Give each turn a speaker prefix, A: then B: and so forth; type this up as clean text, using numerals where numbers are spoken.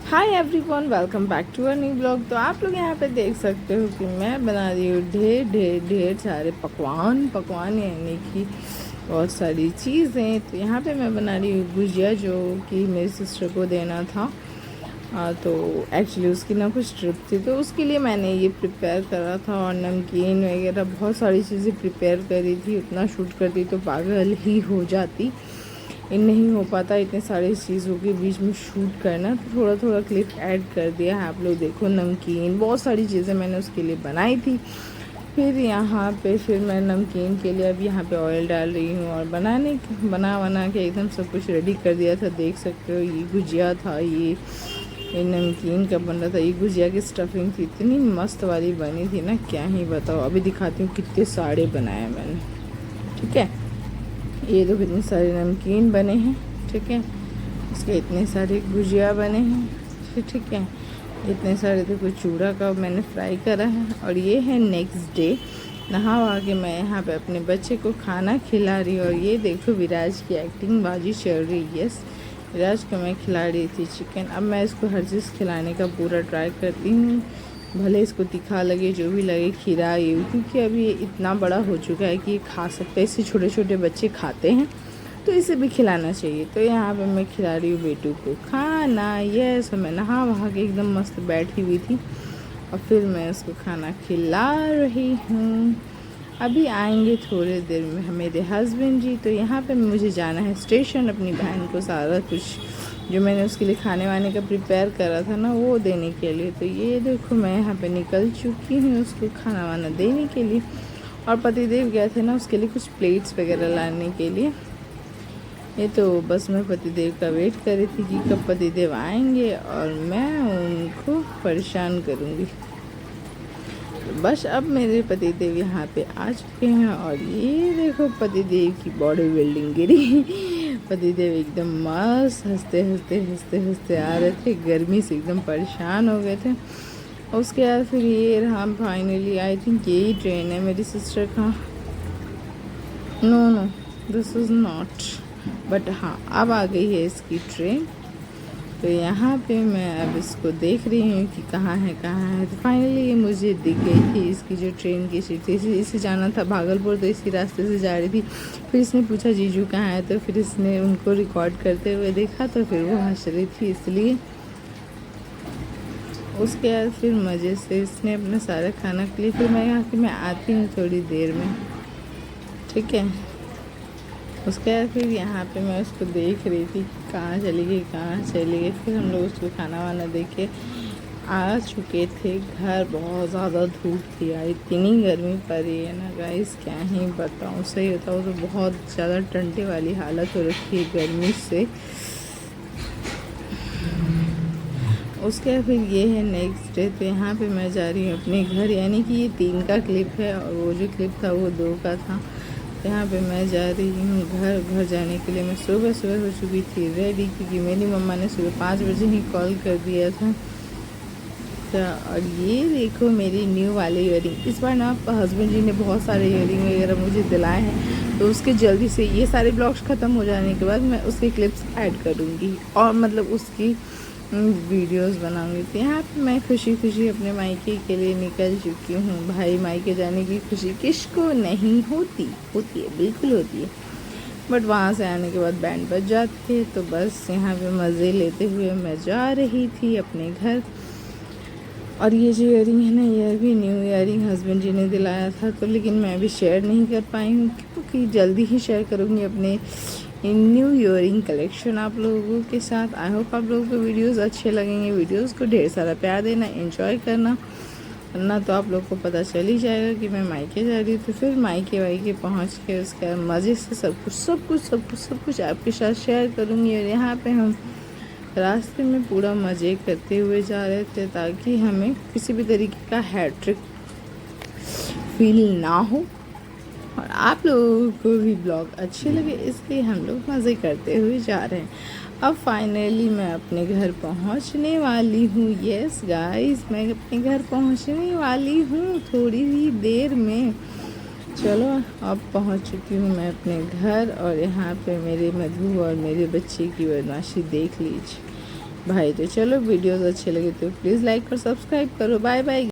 A: Hi everyone, welcome back to a new blog. तो आप लोग यहाँ पे देख सकते हो कि मैं बना रही हूँ ढेर ढेर ढेर सारे पकवान यानी कि बहुत सारी चीज़ें। तो यहाँ पे मैं बना रही हूँ गुजिया, जो कि मेरी सिस्टर को देना था। तो एक्चुअली उसकी ना कुछ ट्रिप थी, तो उसके लिए मैंने ये प्रिपेयर करा था, और नमकीन वगैरह बहुत सारी चीज़ें प्रिपेयर करी थी। उतना शूट करती तो पागल ही हो जाती, नहीं हो पाता इतने सारे चीज़ों के बीच में शूट करना। तो थोड़ा थोड़ा क्लिप ऐड कर दिया है। आप लोग देखो, नमकीन बहुत सारी चीज़ें मैंने उसके लिए बनाई थी। फिर यहाँ पे मैं नमकीन के लिए अब यहाँ पे ऑयल डाल रही हूँ, और बना के एकदम सब कुछ रेडी कर दिया था। देख सकते हो, ये गुजिया था, ये नमकीन का बन रहा था। ये गुजिया की स्टफिंग थी, इतनी मस्त वाली बनी थी ना, क्या ही बताओ। अभी दिखाती हूँ कितने सारे बनाए मैंने। ठीक है, ये तो कितने सारे नमकीन बने हैं। ठीक है, इसके इतने सारे गुजिया बने हैं। ठीक है, इतने सारे देखो चूड़ा का मैंने फ्राई करा है। और ये है नेक्स्ट डे, नहा वहा के मैं यहाँ पे अपने बच्चे को खाना खिला रही हूँ। और ये देखो विराज की एक्टिंग बाजी चल रही। यस, विराज को मैं खिला रही थी चिकन। अब मैं इसको हर चीज़ खिलाने का पूरा ट्राई करती हूँ, भले इसको तीखा लगे, जो भी लगे खिला ये, क्योंकि अभी ये इतना बड़ा हो चुका है कि ये खा सकते हैं। इसे छोटे छोटे बच्चे खाते हैं, तो इसे भी खिलाना चाहिए। तो यहाँ पे मैं खिला रही हूँ बेटू को खाना। यस, मैं नहा वहा के एकदम मस्त बैठी हुई थी, और फिर मैं उसको खाना खिला रही हूँ। अभी आएंगे थोड़ी देर में मेरे हस्बैंड जी। तो यहाँ पे मुझे जाना है स्टेशन, अपनी बहन को सारा कुछ जो मैंने उसके लिए खाने वाने का प्रिपेयर करा था ना, वो देने के लिए। तो ये देखो, मैं यहाँ पे निकल चुकी हूँ उसको खाना वाना देने के लिए। और पतिदेव गए थे ना उसके लिए कुछ प्लेट्स वगैरह लाने के लिए। ये तो बस मैं पतिदेव का वेट कर रही थी कि कब पतिदेव आएंगे और मैं उनको परेशान करूँगी। बस अब मेरे पतिदेव यहाँ पे आ चुके हैं, और ये देखो पतिदेव की बॉडी बिल्डिंग गिरी। पतिदेव एकदम मस्त हंसते आ रहे थे, गर्मी से एकदम परेशान हो गए थे। उसके बाद फिर ये रहा फाइनली, आई थिंक यही ट्रेन है मेरी सिस्टर का। No, this is not, but हाँ अब आ गई है इसकी ट्रेन। तो यहाँ पे मैं अब इसको देख रही हूँ कि कहाँ है। तो फाइनली ये मुझे दिख गई थी, इसकी जो ट्रेन की सीट थी। इसे जाना था भागलपुर, तो इसी रास्ते से जा रही थी। फिर इसने पूछा जीजू कहाँ है, तो फिर इसने उनको रिकॉर्ड करते हुए देखा, तो फिर वो हंस रही थी, इसलिए। उसके बाद फिर मज़े से इसने अपना सारा खाना के लिए, फिर मैं यहाँ कि मैं आती हूँ थोड़ी देर में। ठीक है, उसके बाद फिर यहाँ पे मैं उसको देख रही थी कहाँ चली गई। फिर हम लोग उसको खाना वाना दे के आ चुके थे घर। बहुत ज़्यादा धूप थी यार, इतनी गर्मी पड़ी है ना गाइस, क्या ही बताऊँ। सही बताऊँ तो बहुत ज़्यादा टंटे वाली हालत हो रखी है गर्मी से। उसके फिर ये है नेक्स्ट डे। तो यहाँ पे मैं जा रही हूँ अपने घर, यानी कि ये 3 का क्लिप है, और वो जो क्लिप था वो 2 का था। यहाँ पे मैं जा रही हूँ घर जाने के लिए। मैं सुबह हो चुकी थी रेडी, क्योंकि मेरी मम्मा ने सुबह 5 बजे ही कॉल कर दिया था। और ये देखो मेरी न्यू वाले ईयरिंग। इस बार ना हस्बैंड जी ने बहुत सारे ईयरिंग वगैरह मुझे दिलाए हैं, तो उसके जल्दी से ये सारे ब्लॉग्स ख़त्म हो जाने के बाद मैं उसके क्लिप्स ऐड करूँगी, और मतलब उसकी वीडियोस बनाऊंगी। तो यहाँ पे मैं खुशी अपने मायके के लिए निकल चुकी हूँ। भाई मायके जाने की खुशी किसको नहीं होती है, बिल्कुल होती है। बट वहाँ से आने के बाद बैंड बज जाते, तो बस यहाँ पे मज़े लेते हुए मैं जा रही थी अपने घर। और ये जो ईयरिंग है ना, ये भी न्यू ईयरिंग हस्बैंड जी ने दिलाया था, तो लेकिन मैं अभी शेयर नहीं कर पाई हूँ, क्योंकि जल्दी ही शेयर करूँगी अपने न्यू ईयरिंग कलेक्शन आप लोगों के साथ। आई होप आप लोगों को वीडियोस अच्छे लगेंगे। वीडियोस को ढेर सारा प्यार देना, एंजॉय करना, वरना तो आप लोग को पता चल ही जाएगा कि मैं मायके जा रही हूँ। तो फिर मायके पहुँच के उसके मज़े से सब कुछ आपके साथ शेयर करूँगी। और यहाँ पे हम रास्ते में पूरा मज़े करते हुए जा रहे थे, ताकि हमें किसी भी तरीके का हैट्रिक फील ना हो, और आप लोगों को भी ब्लॉग अच्छे लगे, इसलिए हम लोग मज़े करते हुए जा रहे हैं। अब फाइनली मैं अपने घर पहुंचने वाली हूँ। यस गाइस, मैं अपने घर पहुंचने वाली हूँ थोड़ी ही देर में। चलो, अब पहुंच चुकी हूँ मैं अपने घर, और यहाँ पे मेरे मधु और मेरे बच्चे की बदमाशी देख लीजिए। भाई। तो चलो वीडियोस अच्छे लगे तो प्लीज़ लाइक और सब्सक्राइब करो। Bye bye.